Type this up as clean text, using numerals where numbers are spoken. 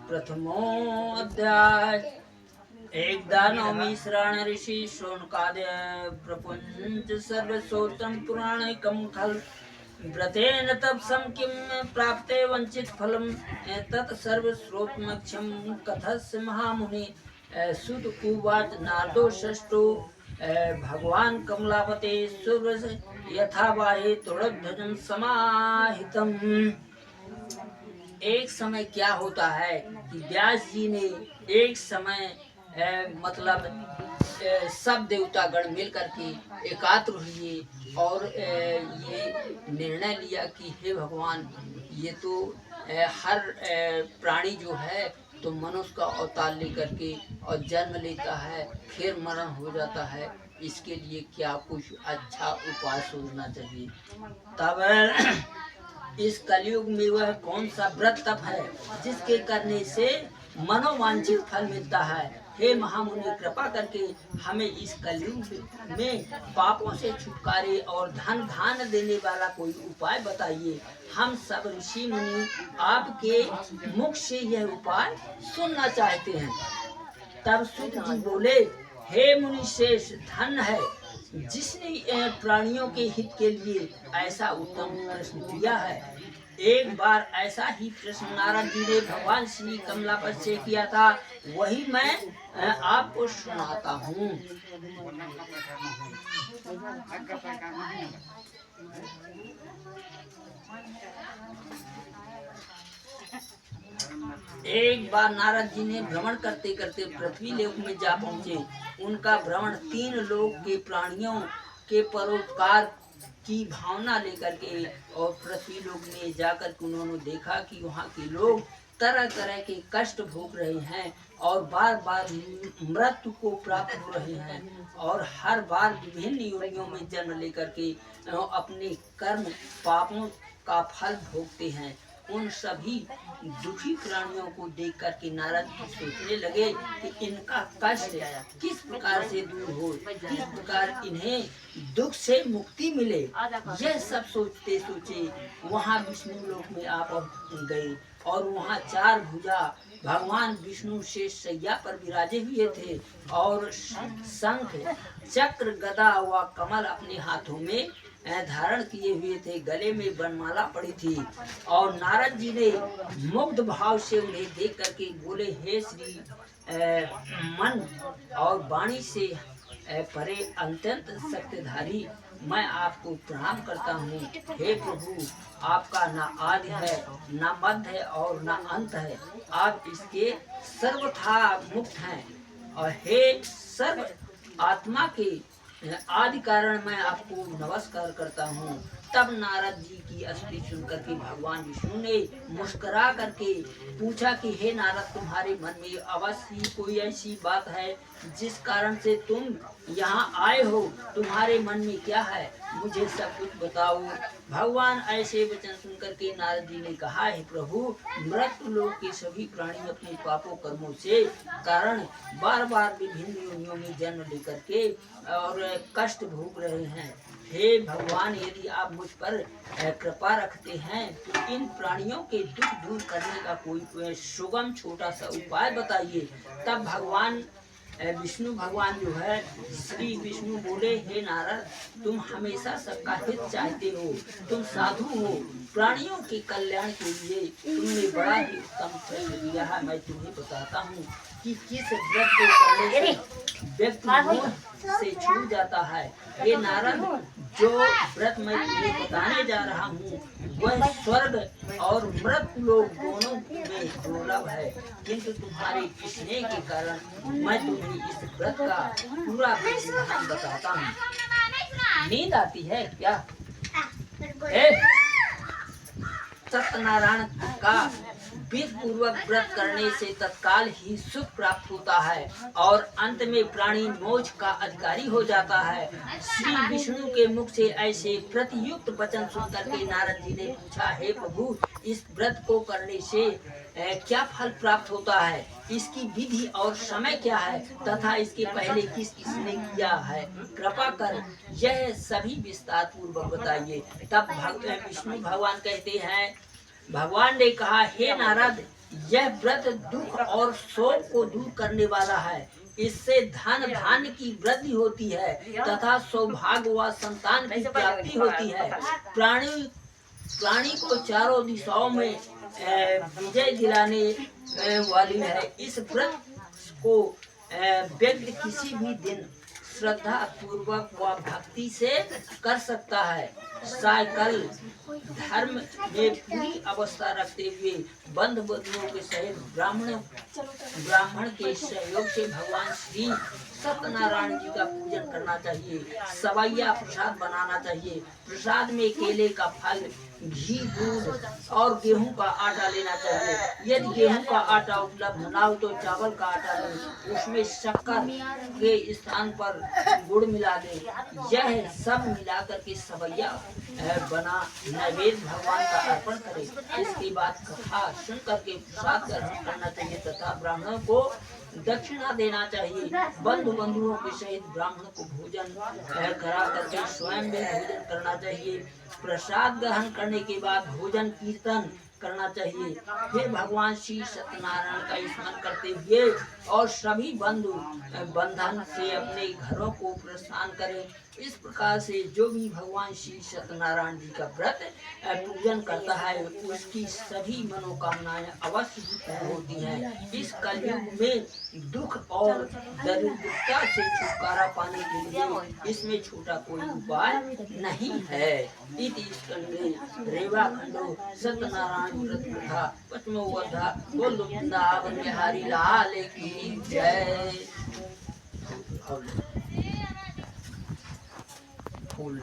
प्रथमोऽध्याय। एकदा नवमीश्रण ऋषि शौनकादय प्रपुंज सर्वसोत्रम पुराणिकम खल व्रतेन तपसं किं प्राप्ते वंचित फलम तत् सर्वश्रोतमक्षम कथस्य महामुनि। सुत उवाच नारदो षष्ठो भगवान कमलापते सुरस यथा वाहे तुड़ध्वजं समाहितम्। एक समय क्या होता है कि व्यास जी ने एक समय सब देवता गण मिल करके एकात्र हुए और ये निर्णय लिया कि हे भगवान, ये तो हर प्राणी जो है तो मनुष्य का अवतार लेकर के और जन्म लेता है, फिर मरण हो जाता है। इसके लिए क्या कुछ अच्छा उपाय सोचना चाहिए। तब इस कलयुग में वह कौन सा व्रत तप है जिसके करने से मनोवांछित फल मिलता है। हे महामुनि, कृपा करके हमें इस कलयुग में पापों से छुटकारे और धन धान देने वाला कोई उपाय बताइए। हम सब ऋषि मुनि आपके मुख से यह उपाय सुनना चाहते हैं। तब सूत जी बोले, हे मुनि शेष, धन है जिसने प्राणियों के हित के लिए ऐसा उत्तम प्रश्न किया है। एक बार ऐसा ही प्रश्न नारद जी ने भगवान श्री कमलापति से किया था, वही मैं आपको सुनाता हूँ। एक बार नारद जी ने भ्रमण करते करते पृथ्वी लोक में जा पहुँचे। उनका भ्रमण 3 लोक के प्राणियों के परोपकार की भावना लेकर के और पृथ्वी लोक में जाकर के उन्होंने देखा कि वहाँ के लोग तरह तरह के कष्ट भोग रहे हैं और बार बार मृत्यु को प्राप्त हो रहे हैं और हर बार विभिन्न योनियों में जन्म लेकर के अपने कर्म पापों का फल भोगते हैं। उन सभी दुखी प्राणियों को देख कर के नारद सोचने लगे कि इनका कष्ट किस प्रकार से दूर हो, किस प्रकार इन्हें दुख से मुक्ति मिले। यह सब सोचते सोचे वहाँ विष्णु लोक में आप गए और वहाँ 4 भुजा भगवान विष्णु शेष शैया पर विराजे हुए थे और शंख चक्र गदा व कमल अपने हाथों में धारण किए हुए थे। गले में वनमाला पड़ी थी और नारद जी ने मुग्ध भाव से उन्हें देख करके बोले, हे श्री मन और वाणी से परे अत्यंत शक्तिधारी, मैं आपको प्रणाम करता हूँ। हे प्रभु, आपका न आदि है, न मध्य है और न अंत है। आप इसके सर्वथा मुक्त हैं और हे सर्व आत्मा के आदि कारण मैं आपको नमस्कार करता हूँ। तब नारद जी की स्तुति सुनकर के भगवान विष्णु ने मुस्कुरा करके पूछा कि हे नारद, तुम्हारे मन में अवश्य कोई ऐसी बात है जिस कारण से तुम यहाँ आए हो। तुम्हारे मन में क्या है, मुझे सब कुछ बताओ। भगवान ऐसे वचन सुनकर के नारद जी ने कहा, हे प्रभु, मृत्यु लोक के सभी प्राणी अपने पापों कर्मों से कारण बार बार विभिन्न योनियों में जन्म लेकर के और कष्ट भोग रहे हैं। हे भगवान, यदि आप मुझ पर कृपा रखते हैं तो इन प्राणियों के दुख दूर करने का कोई सुगम छोटा सा उपाय बताइए। तब भगवान विष्णु भगवान जो है श्री विष्णु बोले, हे नारद, तुम हमेशा सबका हित चाहते हो, तुम साधु हो, प्राणियों के कल्याण के लिए तुमने बड़ा ही उत्तम प्रश्न दिया है। मैं तुम्हें बताता हूँ कि किस व्रत को करने से व्यक्ति मोह से छूट जाता है। हे नारद, जो व्रत मैं तुम्हें बताने जा रहा हूँ वह स्वर्ग और मृत्यु लोक दोनों में दुर्लभ है, किंतु तुम्हारे स्नेह के कारण मैं तुम्हें इस व्रत का पूरा विधान बताता हूँ। नींद आती है क्या? सत्यनारायण का विधि पूर्वक व्रत करने से तत्काल ही सुख प्राप्त होता है और अंत में प्राणी मोक्ष का अधिकारी हो जाता है। श्री विष्णु के मुख से ऐसे प्रतियुक्त वचन सुनकर के नारद जी ने पूछा, हे प्रभु, इस व्रत को करने से क्या फल प्राप्त होता है, इसकी विधि और समय क्या है तथा इसके पहले किस किसने किया है, कृपा कर यह सभी विस्तार पूर्वक बताइए। तब विष्णु भगवान कहते हैं, भगवान ने कहा, हे नारद, यह व्रत दुख और शोक को दूर करने वाला है। इससे धन धान्य की वृद्धि होती है तथा सौभाग्य व संतान की प्राप्ति होती है। प्राणी को चारों दिशाओं में विजय दिलाने वाली है। इस व्रत को व्यक्ति किसी भी दिन श्रद्धा पूर्वक व भक्ति से कर सकता है। साइकिल धर्म में पूरी अवस्था रखते हुए बंधु बंधुओं के सहित ब्राह्मण के सहयोग से भगवान श्री सत्यनारायण जी का पूजन करना चाहिए। सवैया प्रसाद बनाना चाहिए। प्रसाद में केले का फल, घी, दूध और गेहूं का आटा लेना चाहिए। यदि गेहूं का आटा उपलब्ध ना हो तो चावल का आटा लें, उसमें शक्कर के स्थान पर गुड़ मिला दें। यह सब मिलाकर के सवैया बना नैवेद्य भगवान का अर्पण करें। इसके बाद कथा सुन करके प्रसाद ग्रहण करना चाहिए तथा ब्राह्मणों को दक्षिणा देना चाहिए। बंधुओं के सहित ब्राह्मण को भोजन करा करके स्वयं भी भोजन करना चाहिए। प्रसाद ग्रहण करने के बाद भोजन कीर्तन करना चाहिए। फिर भगवान श्री सत्यनारायण का स्मरण करते हुए और सभी बंधु बंधन से अपने घरों को प्रस्थान करें। इस प्रकार से जो भी भगवान श्री सत्यनारायण जी का व्रत पूजन करता है उसकी सभी मनोकामनाएं अवश्य पूर्ण होती हैं। इस कलयुग में दुख और दरिद्रता से छुटकारा पाने के लिए इसमें छोटा कोई उपाय नहीं है। इति स्कंदे रेवा खंडो सत्यनारायण व्रत कथा पचमो वधा बोल वृंदावन बिहारी लाल की जय। फूल